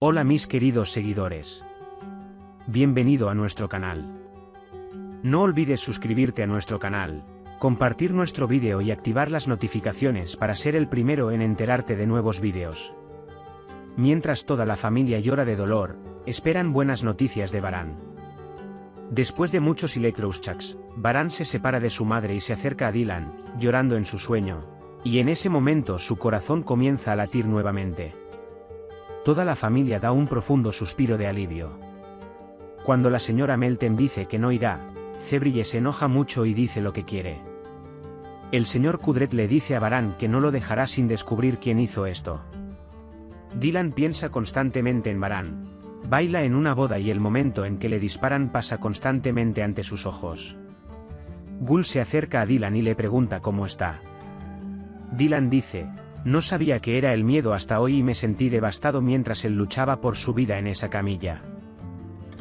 Hola mis queridos seguidores. Bienvenido a nuestro canal. No olvides suscribirte a nuestro canal, compartir nuestro vídeo y activar las notificaciones para ser el primero en enterarte de nuevos vídeos. Mientras toda la familia llora de dolor, esperan buenas noticias de Varan. Después de muchos Electroshocks, Varan se separa de su madre y se acerca a Dylan, llorando en su sueño, y en ese momento su corazón comienza a latir nuevamente. Toda la familia da un profundo suspiro de alivio. Cuando la señora Meltem dice que no irá, Cebrille se enoja mucho y dice lo que quiere. El señor Kudret le dice a Varan que no lo dejará sin descubrir quién hizo esto. Dylan piensa constantemente en Varan, baila en una boda y el momento en que le disparan pasa constantemente ante sus ojos. Gul se acerca a Dylan y le pregunta cómo está. Dylan dice: no sabía que era el miedo hasta hoy y me sentí devastado mientras él luchaba por su vida en esa camilla.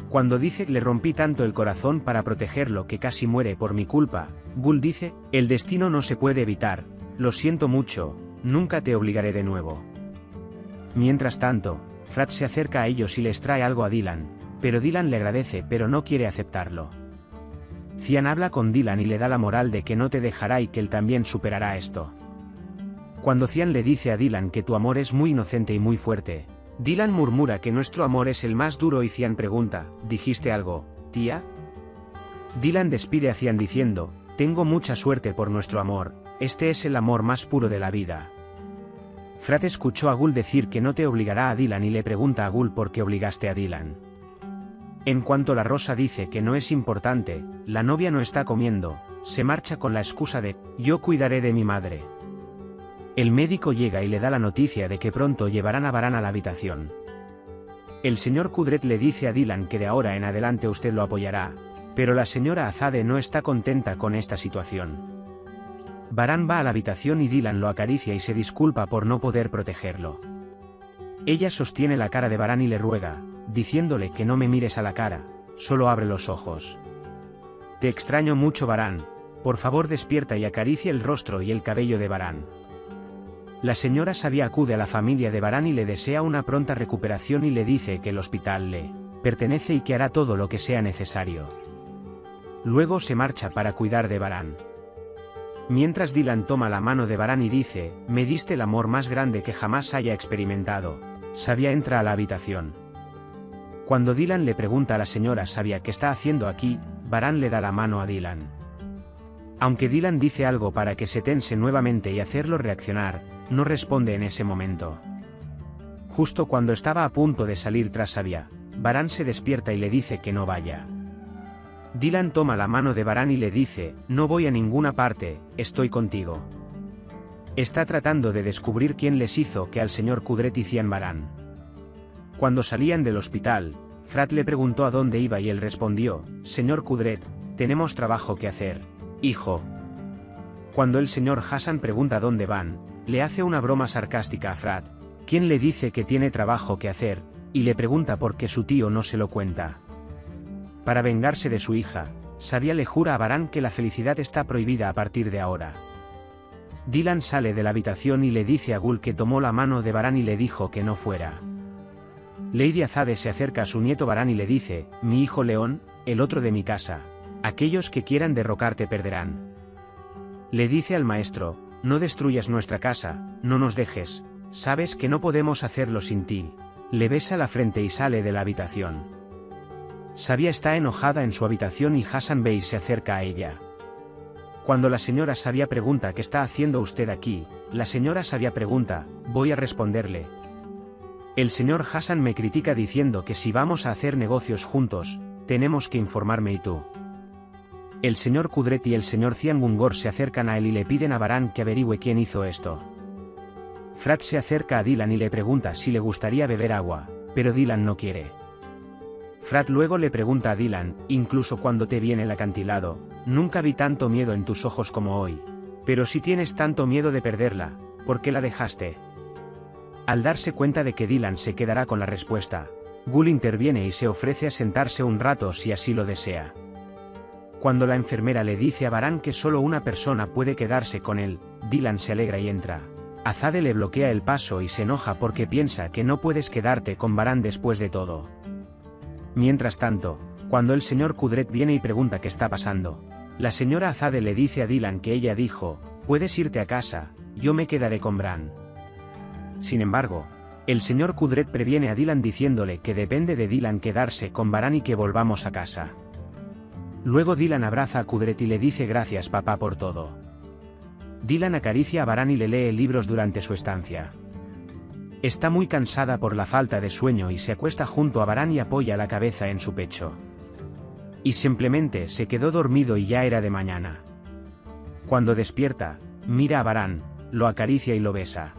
Cuando dice le rompí tanto el corazón para protegerlo que casi muere por mi culpa, Gul dice: el destino no se puede evitar, lo siento mucho, nunca te obligaré de nuevo. Mientras tanto, Frat se acerca a ellos y les trae algo a Dylan, pero Dylan le agradece pero no quiere aceptarlo. Cian habla con Dylan y le da la moral de que no te dejará y que él también superará esto. Cuando Cian le dice a Dylan que tu amor es muy inocente y muy fuerte, Dylan murmura que nuestro amor es el más duro y Cian pregunta: ¿dijiste algo, tía? Dylan despide a Cian diciendo: tengo mucha suerte por nuestro amor, este es el amor más puro de la vida. Frat escuchó a Gul decir que no te obligará a Dylan y le pregunta a Gul por qué obligaste a Dylan. En cuanto la rosa dice que no es importante, la novia no está comiendo, se marcha con la excusa de: yo cuidaré de mi madre. El médico llega y le da la noticia de que pronto llevarán a Varan a la habitación. El señor Kudret le dice a Dylan que de ahora en adelante usted lo apoyará, pero la señora Azade no está contenta con esta situación. Varan va a la habitación y Dylan lo acaricia y se disculpa por no poder protegerlo. Ella sostiene la cara de Varan y le ruega, diciéndole que no me mires a la cara, solo abre los ojos. Te extraño mucho, Varan, por favor despierta y acaricia el rostro y el cabello de Varan. La señora Sabia acude a la familia de Varan y le desea una pronta recuperación y le dice que el hospital le pertenece y que hará todo lo que sea necesario. Luego se marcha para cuidar de Varan. Mientras Dylan toma la mano de Varan y dice: me diste el amor más grande que jamás haya experimentado, Sabia entra a la habitación. Cuando Dylan le pregunta a la señora Sabia qué está haciendo aquí, Varan le da la mano a Dylan. Aunque Dylan dice algo para que se tense nuevamente y hacerlo reaccionar, no responde en ese momento. Justo cuando estaba a punto de salir tras Sabia, Varan se despierta y le dice que no vaya. Dylan toma la mano de Varan y le dice: no voy a ninguna parte, estoy contigo. Está tratando de descubrir quién les hizo que al señor Kudret hicieran Varan. Cuando salían del hospital, Frat le preguntó a dónde iba y él respondió: señor Kudret, tenemos trabajo que hacer, hijo. Cuando el señor Hassan pregunta dónde van, le hace una broma sarcástica a Frat, quien le dice que tiene trabajo que hacer, y le pregunta por qué su tío no se lo cuenta. Para vengarse de su hija, Sabia le jura a Varan que la felicidad está prohibida a partir de ahora. Dylan sale de la habitación y le dice a Gul que tomó la mano de Varan y le dijo que no fuera. Lady Azade se acerca a su nieto Varan y le dice: mi hijo León, el otro de mi casa, aquellos que quieran derrocarte perderán. Le dice al maestro: no destruyas nuestra casa, no nos dejes, sabes que no podemos hacerlo sin ti. Le besa la frente y sale de la habitación. Sabia está enojada en su habitación y Hassan Bey se acerca a ella. Cuando la señora Sabia pregunta: ¿qué está haciendo usted aquí?, la señora Sabia pregunta: voy a responderle. El señor Hassan me critica diciendo que si vamos a hacer negocios juntos, tenemos que informarme y tú. El señor Kudret y el señor Ciangungor se acercan a él y le piden a Varan que averigüe quién hizo esto. Frat se acerca a Dylan y le pregunta si le gustaría beber agua, pero Dylan no quiere. Frat luego le pregunta a Dylan: incluso cuando te viene el acantilado, nunca vi tanto miedo en tus ojos como hoy. Pero si tienes tanto miedo de perderla, ¿por qué la dejaste? Al darse cuenta de que Dylan se quedará con la respuesta, Gul interviene y se ofrece a sentarse un rato si así lo desea. Cuando la enfermera le dice a Varan que solo una persona puede quedarse con él, Dylan se alegra y entra. Azade le bloquea el paso y se enoja porque piensa que no puedes quedarte con Varán después de todo. Mientras tanto, cuando el señor Kudret viene y pregunta qué está pasando, la señora Azade le dice a Dylan que ella dijo, puedes irte a casa, yo me quedaré con Bran. Sin embargo, el señor Kudret previene a Dylan diciéndole que depende de Dylan quedarse con Varán y que volvamos a casa. Luego Dylan abraza a Kudret y le dice gracias papá por todo. Dylan acaricia a Varán y le lee libros durante su estancia. Está muy cansada por la falta de sueño y se acuesta junto a Varán y apoya la cabeza en su pecho. Y simplemente se quedó dormido y ya era de mañana. Cuando despierta, mira a Varán, lo acaricia y lo besa.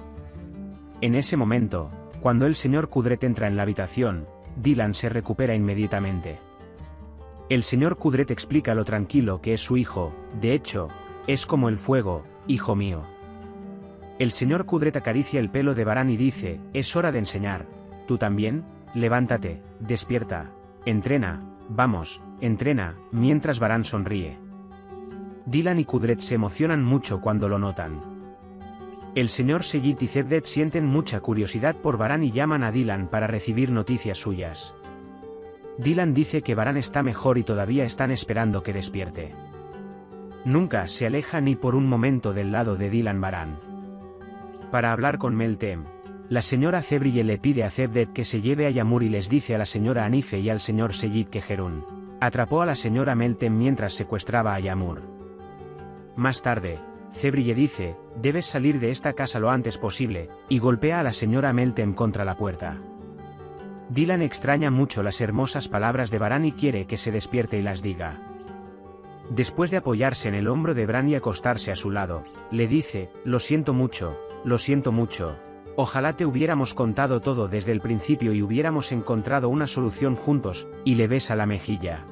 En ese momento, cuando el señor Kudret entra en la habitación, Dylan se recupera inmediatamente. El señor Kudret explica lo tranquilo que es su hijo, de hecho, es como el fuego, hijo mío. El señor Kudret acaricia el pelo de Varán y dice, es hora de enseñar, ¿tú también? Levántate, despierta, entrena, vamos, entrena, mientras Varán sonríe. Dylan y Kudret se emocionan mucho cuando lo notan. El señor Seyit y Zebdet sienten mucha curiosidad por Varán y llaman a Dylan para recibir noticias suyas. Dylan dice que Varán está mejor y todavía están esperando que despierte. Nunca se aleja ni por un momento del lado de Dylan Varán. Para hablar con Meltem, la señora Zebrille le pide a Zebdet que se lleve a Yamur y les dice a la señora Anife y al señor Seyit que Herún atrapó a la señora Meltem mientras secuestraba a Yamur. Más tarde, Zebrille dice, debes salir de esta casa lo antes posible, y golpea a la señora Meltem contra la puerta. Dylan extraña mucho las hermosas palabras de Varán y quiere que se despierte y las diga. Después de apoyarse en el hombro de Bran y acostarse a su lado, le dice, lo siento mucho, ojalá te hubiéramos contado todo desde el principio y hubiéramos encontrado una solución juntos, y le besa la mejilla.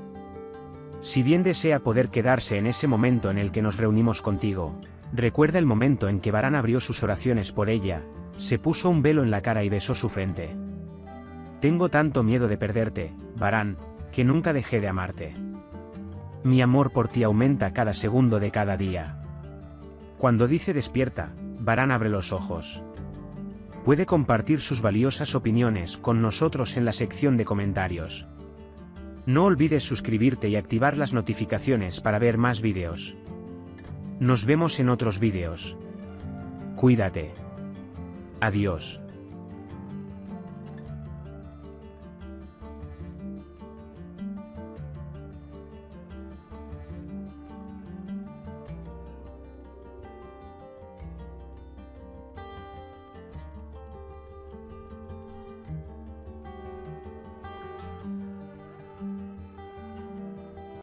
Si bien desea poder quedarse en ese momento en el que nos reunimos contigo, recuerda el momento en que Varán abrió sus oraciones por ella, se puso un velo en la cara y besó su frente. Tengo tanto miedo de perderte, Varán, que nunca dejé de amarte. Mi amor por ti aumenta cada segundo de cada día. Cuando dice despierta, Varán abre los ojos. Puede compartir sus valiosas opiniones con nosotros en la sección de comentarios. No olvides suscribirte y activar las notificaciones para ver más vídeos. Nos vemos en otros vídeos. Cuídate. Adiós.